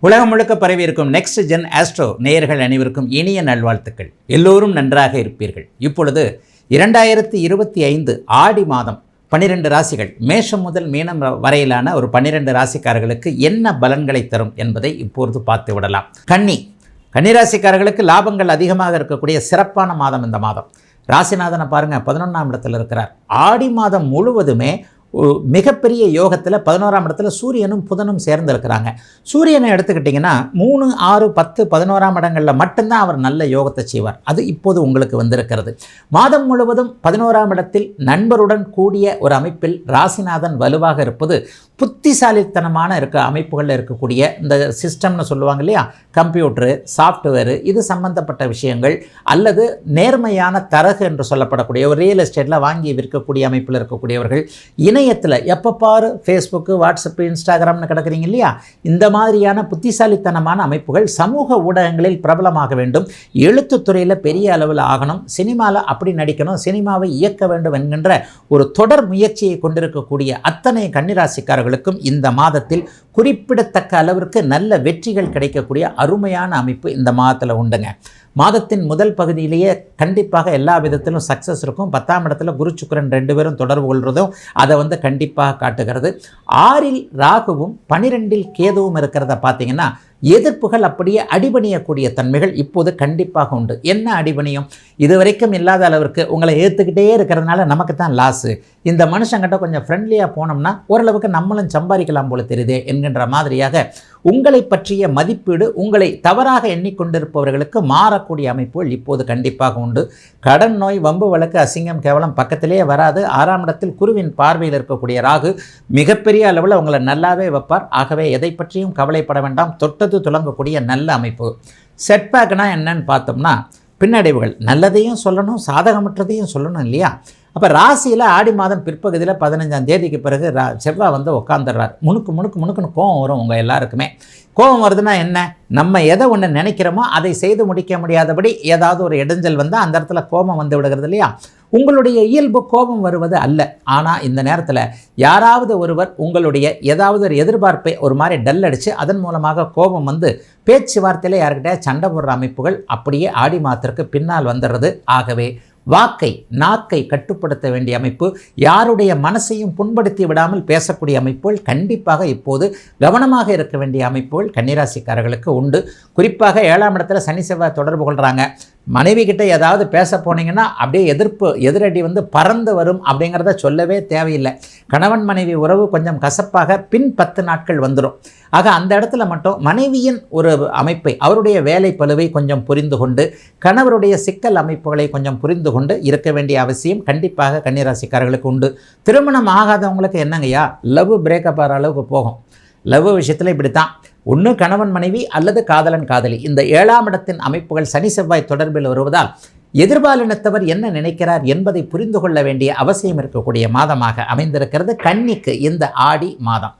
உலகம் முழுக்க பரவி இருக்கும் நெக்ஸ்ட் ஜென் ஆஸ்ட்ரோ நேயர்கள் அனைவருக்கும் இனிய நல்வாழ்த்துக்கள். எல்லோரும் நன்றாக இருப்பீர்கள். இப்பொழுது 2025 ஆடி மாதம் 12 ராசிகள் மேஷம் முதல் மீனம் வரையிலான ஒரு 12 ராசிக்காரர்களுக்கு என்ன பலன்களை தரும் என்பதை இப்பொழுது பார்த்து விடலாம். கன்னிராசிக்காரர்களுக்கு லாபங்கள் அதிகமாக இருக்கக்கூடிய சிறப்பான மாதம் இந்த மாதம். ராசிநாதனை பாருங்கள், 11ஆம் இடத்தில் இருக்கிறார். ஆடி மாதம் முழுவதுமே மிகப்பெரிய யோகத்தில் 11ஆம் இடத்துல சூரியனும் புதனும் சேர்ந்திருக்கிறாங்க. சூரியனை எடுத்துக்கிட்டிங்கன்னா 3, 6, 10, 11ஆம் இடங்களில் மட்டும்தான் அவர் நல்ல யோகத்தை செய்வார். அது இப்போது உங்களுக்கு வந்திருக்கிறது. மாதம் முழுவதும் 11ஆம் இடத்தில் நண்பருடன் கூடிய ஒரு அமைப்பில் ராசிநாதன் வலுவாக இருப்பது புத்திசாலித்தனமான அமைப்புகளில் இருக்கக்கூடிய இந்த சிஸ்டம்னு சொல்லுவாங்க இல்லையா, கம்ப்யூட்டரு, சாஃப்ட்வேரு, இது சம்பந்தப்பட்ட விஷயங்கள் அல்லது நேர்மையான தரகு என்று சொல்லப்படக்கூடிய ஒரு ரியல் எஸ்டேட்டில் வாங்கி விற்கக்கூடிய அமைப்பில் இருக்கக்கூடியவர்கள், இணையத்தில் எப்போ பாரு ஃபேஸ்புக்கு, வாட்ஸ்அப்பு, இன்ஸ்டாகிராம்னு கிடக்கிறீங்க இல்லையா, இந்த மாதிரியான புத்திசாலித்தனமான அமைப்புகள் சமூக ஊடகங்களில் பிரபலமாக வேண்டும், எழுத்துத்துறையில் பெரிய அளவில் ஆகணும், சினிமாவில் அப்படி நடிக்கணும், சினிமாவை இயக்க வேண்டும் என்கின்ற ஒரு தொடர் முயற்சியை கொண்டிருக்கக்கூடிய அத்தனை கன்னிராசிக்காரர்களுக்கும் இந்த மாதத்தில் குறிப்பிடத்தக்க அளவிற்கு நல்ல வெற்றிகள் கிடைக்கக்கூடிய அருமையான அமைப்பு இந்த மாதத்தில் உண்டுங்க. மாதத்தின் முதல் பகுதியிலேயே கண்டிப்பாக எல்லா விதத்திலும் சக்ஸஸ் இருக்கும். 10ஆம் இடத்துல குரு சுக்கிரன் 2 பேரும் தொடர்பு கொள்வதும் அதை கண்டிப்பாக காட்டுகிறது. 6இல் ராகுவும் 12இல் கேதுவும் இருக்கிறத பார்த்தீங்கன்னா எதிர்ப்புகள் அப்படியே அடிபணியக்கூடிய தன்மைகள் இப்போது கண்டிப்பாக உண்டு. என்ன அடிபணியும்? இதுவரைக்கும் இல்லாத அளவிற்கு உங்களை ஏற்றுக்கிட்டே இருக்கிறதுனால நமக்கு தான் லாஸு, இந்த மனுஷங்கிட்ட கொஞ்சம் ஃப்ரெண்ட்லியாக போனோம்னா ஓரளவுக்கு நம்மளும் சம்பாதிக்கலாம் போல தெரியுதே என்கின்ற மாதிரியாக உங்களை பற்றிய மதிப்பீடு உங்களை தவறாக எண்ணிக்கொண்டிருப்பவர்களுக்கு மாறக்கூடிய அமைப்புகள் இப்போது கண்டிப்பாக உண்டு. கடன் நோய், வம்பு வழக்கு, அசிங்கம், கேவலம் பக்கத்திலேயே வராது. 6ஆம் இடத்தில் குருவின் பார்வையில் இருக்கக்கூடிய ராகு மிகப்பெரிய அளவில் உங்களை நல்லாவே வைப்பார். ஆகவே எதை பற்றியும் கவலைப்பட வேண்டாம். தொட்டது துலங்கக்கூடிய நல்ல அமைப்பு. செட்பேக்னா என்னன்னு பார்த்தோம்னா பின்னடைவுகள். நல்லதையும் சொல்லணும், சாதகமற்றதையும் சொல்லணும் இல்லையா. அப்போ ராசியில் ஆடி மாதம் பிற்பகுதியில் 15ஆம் தேதிக்கு பிறகு செவ்வாய் உட்காந்துடுறார். முணுக்குன்னு கோபம் வரும். உங்கள் எல்லாருக்குமே கோபம் வருதுன்னா என்ன? நம்ம எதை ஒன்று நினைக்கிறோமோ அதை செய்து முடிக்க முடியாதபடி ஏதாவது ஒரு இடைஞ்சல் வந்தால் அந்த இடத்துல கோபம் வந்து விடுகிறது இல்லையா. உங்களுடைய இயல்பு கோபம் வருவது அல்ல. ஆனால் இந்த நேரத்தில் யாராவது ஒருவர் உங்களுடைய ஏதாவது ஒரு எதிர்பார்ப்பை ஒரு மாதிரி டல் அடித்து அதன் மூலமாக கோபம் வந்து பேச்சுவார்த்தையில் யாருக்கிட்டே சண்டை போடுற அமைப்புகள் அப்படியே ஆடி மாதத்திற்கு பின்னால் வந்துடுறது. ஆகவே நாக்கை கட்டுப்படுத்த வேண்டிய அமைப்பு, யாருடைய மனசையும் புண்படுத்தி விடாமல் பேசக்கூடிய அமைப்புகள் கண்டிப்பாக இப்போது கவனமாக இருக்க வேண்டிய அமைப்புகள் கன்னிராசிக்காரர்களுக்கு உண்டு. குறிப்பாக 7ஆம் இடத்துல சனி செவ்வாய் தொடர்பு கொள்கிறாங்க. மனைவி கிட்ட ஏதாவது பேச போனீங்கன்னா அப்படியே எதிரடி பறந்து வரும் அப்படிங்கிறத சொல்லவே தேவையில்லை. கணவன் மனைவி உறவு கொஞ்சம் கசப்பாக பின் 10 நாட்கள் வந்துடும். ஆக அந்த இடத்துல மட்டும் மனைவியின் ஒரு அமைப்பை, அவருடைய வேலை பளுவை கொஞ்சம் புரிந்து கொண்டு, கணவருடைய சிக்கல் அமைப்புகளை கொஞ்சம் புரிந்து கொண்டு இருக்க வேண்டிய அவசியம் கண்டிப்பாக கன்னிராசிக்காரர்களுக்கு உண்டு. திருமணம் ஆகாதவங்களுக்கு என்னங்கய்யா, லவ் பிரேக்கப் ஆகிற அளவுக்கு போகும். லவ் விஷயத்தில் இப்படி தான், ஒன்று கணவன் மனைவி அல்லது காதலன் காதலி. இந்த 7ஆம் இடத்தின் அமைப்புகள் சனி செவ்வாய் தொடர்பில் வருவதால் எதிர்பாலினத்தவர் என்ன நினைக்கிறார் என்பதை புரிந்து கொள்ள வேண்டிய அவசியம் இருக்கக்கூடிய மாதமாக அமைந்திருக்கிறது கன்னிக்கு இந்த ஆடி மாதம்.